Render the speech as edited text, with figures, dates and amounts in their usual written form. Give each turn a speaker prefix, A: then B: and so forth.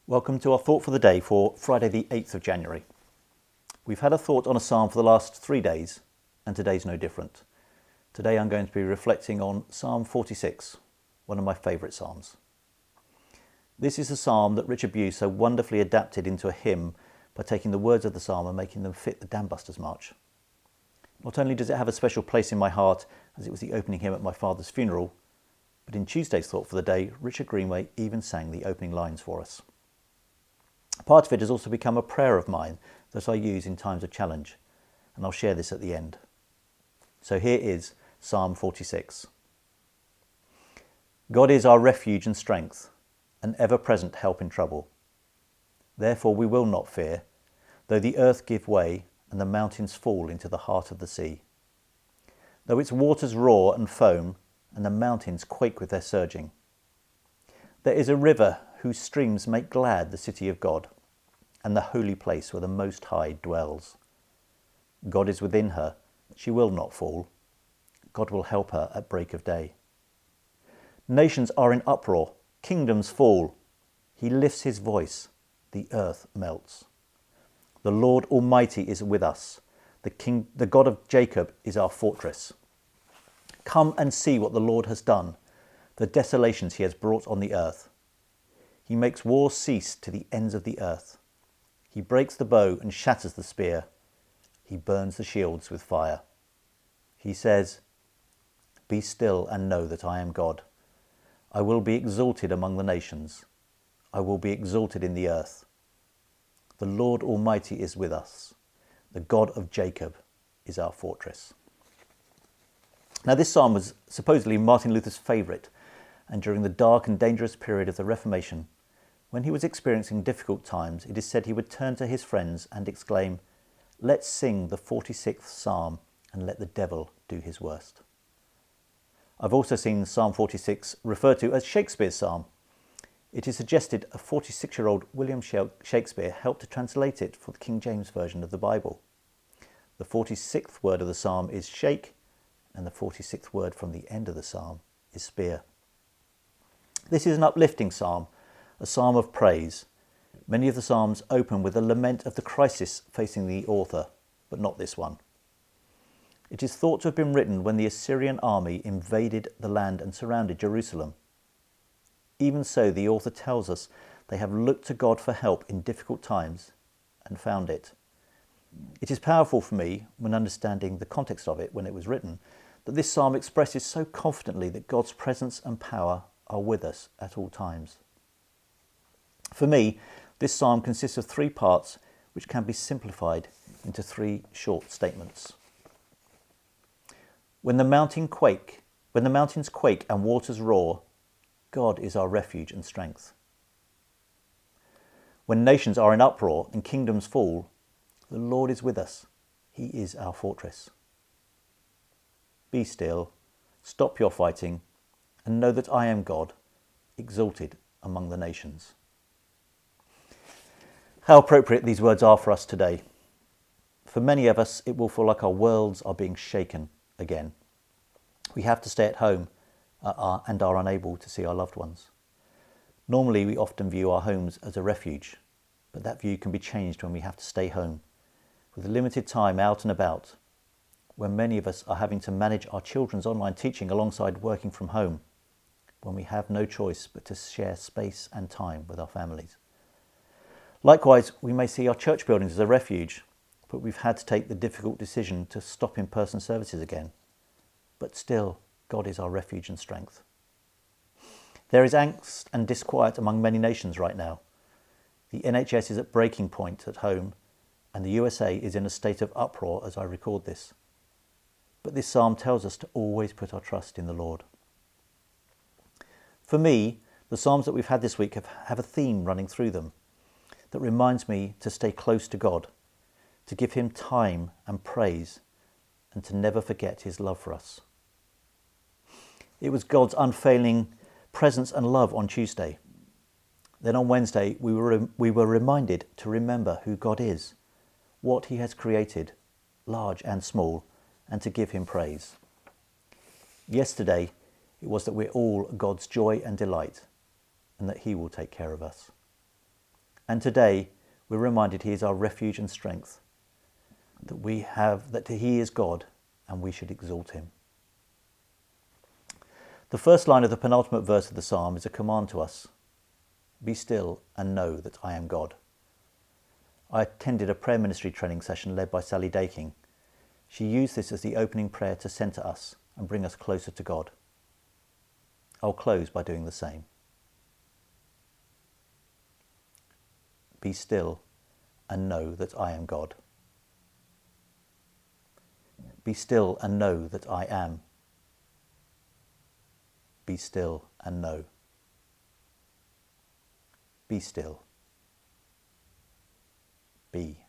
A: Welcome to our thought for the day for Friday the 8th of January. We've had a thought on a psalm for the last 3 days, and today's no different. Today I'm going to be reflecting on Psalm 46, one of my favourite psalms. This is a psalm that Richard Bugh so wonderfully adapted into a hymn by taking the words of the psalm and making them fit the Dam Busters March. Not only does it have a special place in my heart, as it was the opening hymn at my father's funeral, but in Tuesday's thought for the day, Richard Greenway even sang the opening lines for us. Part of it has also become a prayer of mine that I use in times of challenge, and I'll share this at the end. So here is Psalm 46. God is our refuge and strength, an ever-present help in trouble. Therefore we will not fear, though the earth give way and the mountains fall into the heart of the sea. Though its waters roar and foam, and the mountains quake with their surging. There is a river whose streams make glad the city of God, and the holy place where the Most High dwells. God is within her, she will not fall. God will help her at break of day. Nations are in uproar, kingdoms fall. He lifts his voice, the earth melts. The Lord Almighty is with us. The God of Jacob is our fortress. Come and see what the Lord has done, the desolations he has brought on the earth. He makes war cease to the ends of the earth. He breaks the bow and shatters the spear. He burns the shields with fire. He says, "Be still and know that I am God. I will be exalted among the nations. I will be exalted in the earth. The Lord Almighty is with us. The God of Jacob is our fortress." Now this psalm was supposedly Martin Luther's favourite, and during the dark and dangerous period of the Reformation, when he was experiencing difficult times, it is said he would turn to his friends and exclaim, "Let's sing the 46th Psalm and let the devil do his worst." I've also seen Psalm 46 referred to as Shakespeare's psalm. It is suggested a 46-year-old William Shakespeare helped to translate it for the King James Version of the Bible. The 46th word of the psalm is shake, and the 46th word from the end of the psalm is spear. This is an uplifting psalm, a psalm of praise. Many of the psalms open with a lament of the crisis facing the author, but not this one. It is thought to have been written when the Assyrian army invaded the land and surrounded Jerusalem. Even so, the author tells us they have looked to God for help in difficult times and found it. It is powerful for me, when understanding the context of it when it was written, that this psalm expresses so confidently that God's presence and power are with us at all times. For me, this psalm consists of 3 parts which can be simplified into 3 short statements. When the mountains quake and waters roar, God is our refuge and strength. When nations are in uproar and kingdoms fall, the Lord is with us. He is our fortress. Be still, stop your fighting, and know that I am God, exalted among the nations. How appropriate these words are for us today. For many of us, it will feel like our worlds are being shaken again. We have to stay at home and are unable to see our loved ones. Normally, we often view our homes as a refuge, but that view can be changed when we have to stay home, with limited time out and about, when many of us are having to manage our children's online teaching alongside working from home, when we have no choice but to share space and time with our families. Likewise, we may see our church buildings as a refuge, but we've had to take the difficult decision to stop in-person services again. But still, God is our refuge and strength. There is angst and disquiet among many nations right now. The NHS is at breaking point at home, and the USA is in a state of uproar as I record this. But this psalm tells us to always put our trust in the Lord. For me, the psalms that we've had this week have a theme running through them that reminds me to stay close to God, to give him time and praise, and to never forget his love for us. It was God's unfailing presence and love on Tuesday. Then on Wednesday, we were reminded to remember who God is, what he has created, large and small, and to give him praise. Yesterday, it was that we're all God's joy and delight, and that he will take care of us. And today we're reminded he is our refuge and strength, that he is God and we should exalt him. The first line of the penultimate verse of the psalm is a command to us. Be still and know that I am God. I attended a prayer ministry training session led by Sally Daking. She used this as the opening prayer to centre us and bring us closer to God. I'll close by doing the same. Be still and know that I am God. Be still and know that I am. Be still and know. Be still. Be.